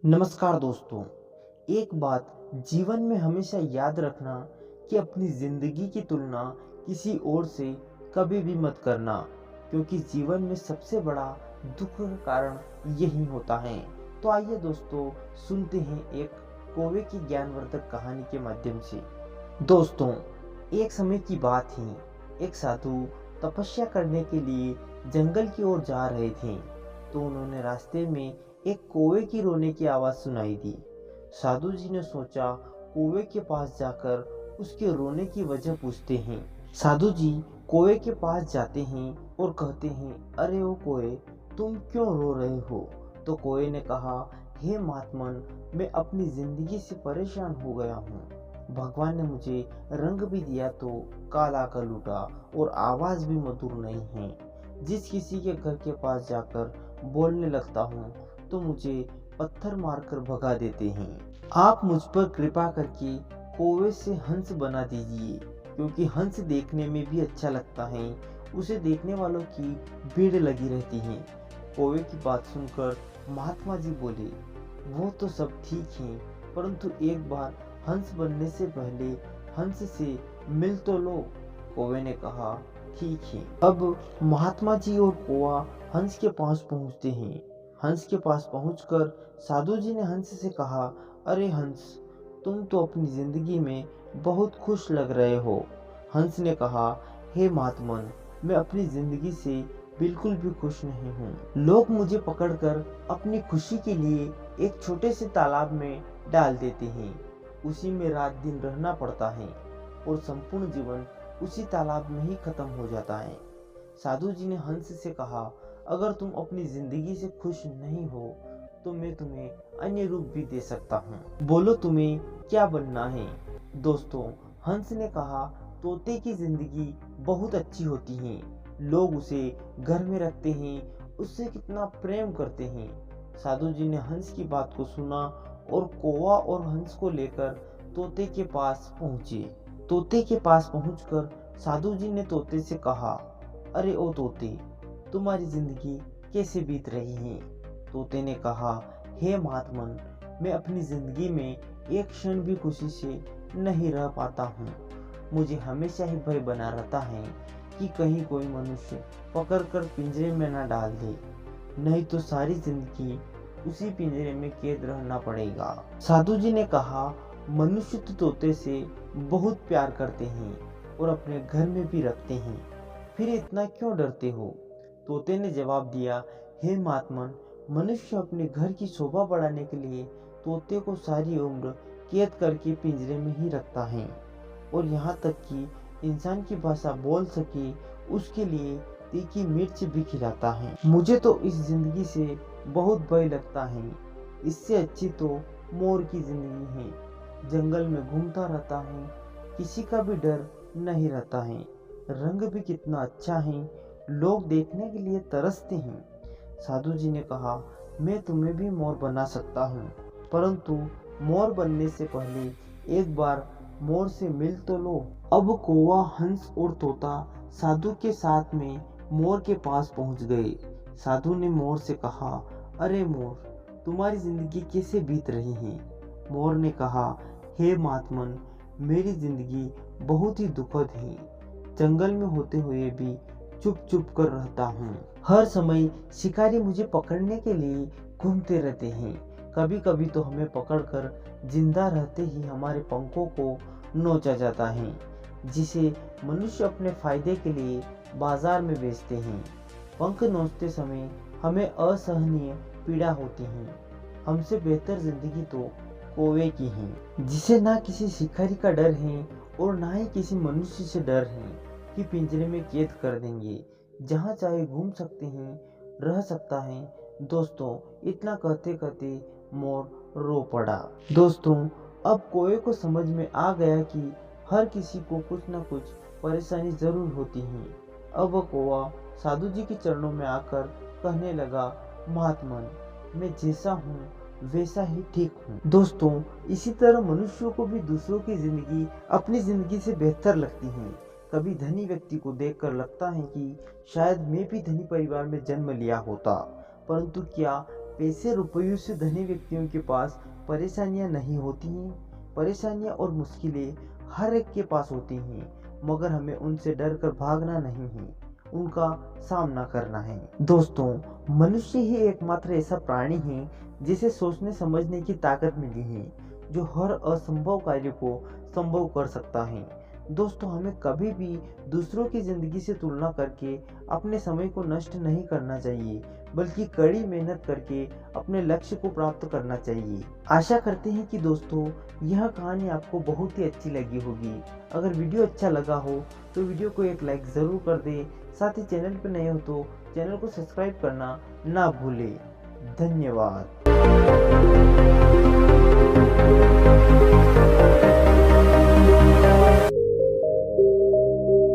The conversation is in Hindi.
नमस्कार दोस्तों। एक बात जीवन में हमेशा याद रखना कि अपनी ज़िंदगी की तुलना किसी और से कभी भी मत करना, क्योंकि जीवन में सबसे बड़ा दुख का कारण यही होता है। तो आइए दोस्तों, सुनते हैं एक कौवे की ज्ञानवर्धक कहानी के माध्यम से। दोस्तों, एक समय की बात थी। एक साधु तपस्या करने के लिए जंगल की ओर जा रहे थे, तो उन्होंने रास्ते में एक कौवे की रोने की आवाज़ सुनाई दी। साधु जी ने सोचा, कौवे के पास जाकर उसके रोने की वजह पूछते हैं। साधु जी कौवे के पास जाते हैं और कहते हैं, अरे ओ कौवे, तुम क्यों रो रहे हो? तो कौवे ने कहा, हे महात्मन, मैं अपनी जिंदगी से परेशान हो गया हूँ। भगवान ने मुझे रंग भी दिया तो काला कर लूटा, और आवाज़ भी मधुर नहीं है। जिस किसी के घर के पास जाकर बोलने लगता हूँ तो मुझे पत्थर मारकर भगा देते हैं। आप मुझ पर कृपा करके कौवे से हंस बना दीजिए, क्योंकि हंस देखने में भी अच्छा लगता है। उसे देखने वालों की भीड़ लगी रहती है। कौवे की बात सुनकर महात्मा जी बोले, वो तो सब ठीक है, परंतु एक बार हंस बनने से पहले हंस से मिल तो लो। कौवे ने कहा, ठीक है। अब महात्मा जी और कौवा हंस के पास पहुंचते हैं। हंस के पास पहुंचकर साधु जी ने हंस से कहा, अरे हंस, तुम तो अपनी जिंदगी में बहुत खुश लग रहे हो। हंस ने कहा, हे महात्मन, मैं अपनी जिंदगी से बिल्कुल भी खुश नहीं हूँ। लोग मुझे पकड़कर अपनी खुशी के लिए एक छोटे से तालाब में डाल देते हैं। उसी में रात दिन रहना पड़ता है और संपूर्ण जीवन उसी तालाब में ही खत्म हो जाता है। साधु जी ने हंस से कहा, अगर तुम अपनी जिंदगी से खुश नहीं हो तो मैं तुम्हें अन्य रूप भी दे सकता हूँ। बोलो तुम्हें क्या बनना है? दोस्तों, हंस ने कहा, तोते की जिंदगी बहुत अच्छी होती है। लोग उसे घर में रखते हैं, उससे कितना प्रेम करते हैं। साधु जी ने हंस की बात को सुना और कौवा और हंस को लेकर तोते के पास पहुंचे। तोते के पास पहुंचकर साधु जी ने तोते से कहा, अरे ओ तोते, तुम्हारी जिंदगी कैसे बीत रही है? तोते ने कहा, हे महात्मन, मैं अपनी जिंदगी में एक क्षण भी खुशी से नहीं रह पाता हूँ। मुझे हमेशा ही भय बना रहता है कि कहीं कोई मनुष्य पकड़कर पिंजरे में न डाल दे, नहीं तो सारी जिंदगी उसी पिंजरे में कैद रहना पड़ेगा। साधु जी ने कहा, मनुष्य तो तोते से बहुत प्यार करते हैं और अपने घर में भी रखते हैं, फिर इतना क्यों डरते हो? तोते ने जवाब दिया, हे महात्मन, मनुष्य अपने घर की शोभा बढ़ाने के लिए तोते को सारी उम्र कैद करके पिंजरे में ही रखता है, और यहाँ तक कि इंसान की भाषा बोल सके उसके लिए तीखी मिर्च भी खिलाता है। मुझे तो इस जिंदगी से बहुत भय लगता है। इससे अच्छी तो मोर की जिंदगी है। जंगल में घूमता रहता है, किसी का भी डर नहीं रहता है। रंग भी कितना अच्छा है, लोग देखने के लिए तरसते हैं। साधु जी ने कहा, मैं तुम्हें भी मोर बना सकता हूँ, परंतु मोर बनने से पहले एक बार मोर से मिल तो लो। अब कौवा, हंस और तोता साधु के साथ में मोर के पास पहुंच गए। साधु ने मोर से कहा, अरे मोर, तुम्हारी जिंदगी कैसे बीत रही है? मोर ने कहा, हे महात्मन, मेरी जिंदगी बहुत ही दुखद है। जंगल में होते हुए भी चुप चुप कर रहता हूँ। हर समय शिकारी मुझे पकड़ने के लिए घूमते रहते हैं। कभी कभी तो हमें पकड़कर जिंदा रहते ही हमारे पंखों को नोचा जाता है, जिसे मनुष्य अपने फायदे के लिए बाजार में बेचते हैं। पंख नोचते समय हमें असहनीय पीड़ा होती है। हमसे बेहतर जिंदगी तो कौवे की है, जिसे ना किसी शिकारी का डर है और ना ही किसी मनुष्य से डर है कि पिंजरे में कैद कर देंगे। जहाँ चाहे घूम सकते हैं, रह सकता है। दोस्तों, इतना कहते कहते मोर रो पड़ा। दोस्तों, अब कौवे को समझ में आ गया कि हर किसी को कुछ ना कुछ परेशानी जरूर होती है। अब वह कौवा साधु जी के चरणों में आकर कहने लगा, महात्मन, मैं जैसा हूँ वैसा ही ठीक हूँ। दोस्तों, इसी तरह मनुष्यों को भी दूसरों की जिंदगी अपनी जिंदगी से बेहतर लगती है। कभी धनी व्यक्ति को देखकर लगता है कि शायद मैं भी धनी परिवार में जन्म लिया होता, परंतु क्या पैसे रुपयों से धनी व्यक्तियों के पास परेशानियां नहीं होती हैं। परेशानियां और मुश्किलें हर एक के पास होती हैं, मगर हमें उनसे डर कर भागना नहीं है, उनका सामना करना है। दोस्तों, मनुष्य ही एकमात्र ऐसा प्राणी है जिसे सोचने समझने की ताकत मिली है, जो हर असंभव कार्य को संभव कर सकता है। दोस्तों, हमें कभी भी दूसरों की जिंदगी से तुलना करके अपने समय को नष्ट नहीं करना चाहिए, बल्कि कड़ी मेहनत करके अपने लक्ष्य को प्राप्त करना चाहिए। आशा करते हैं कि दोस्तों यह कहानी आपको बहुत ही अच्छी लगी होगी। अगर वीडियो अच्छा लगा हो तो वीडियो को एक लाइक ज़रूर कर दें। साथ ही चैनल पर नए हो तो चैनल को सब्सक्राइब करना ना भूलें। धन्यवाद।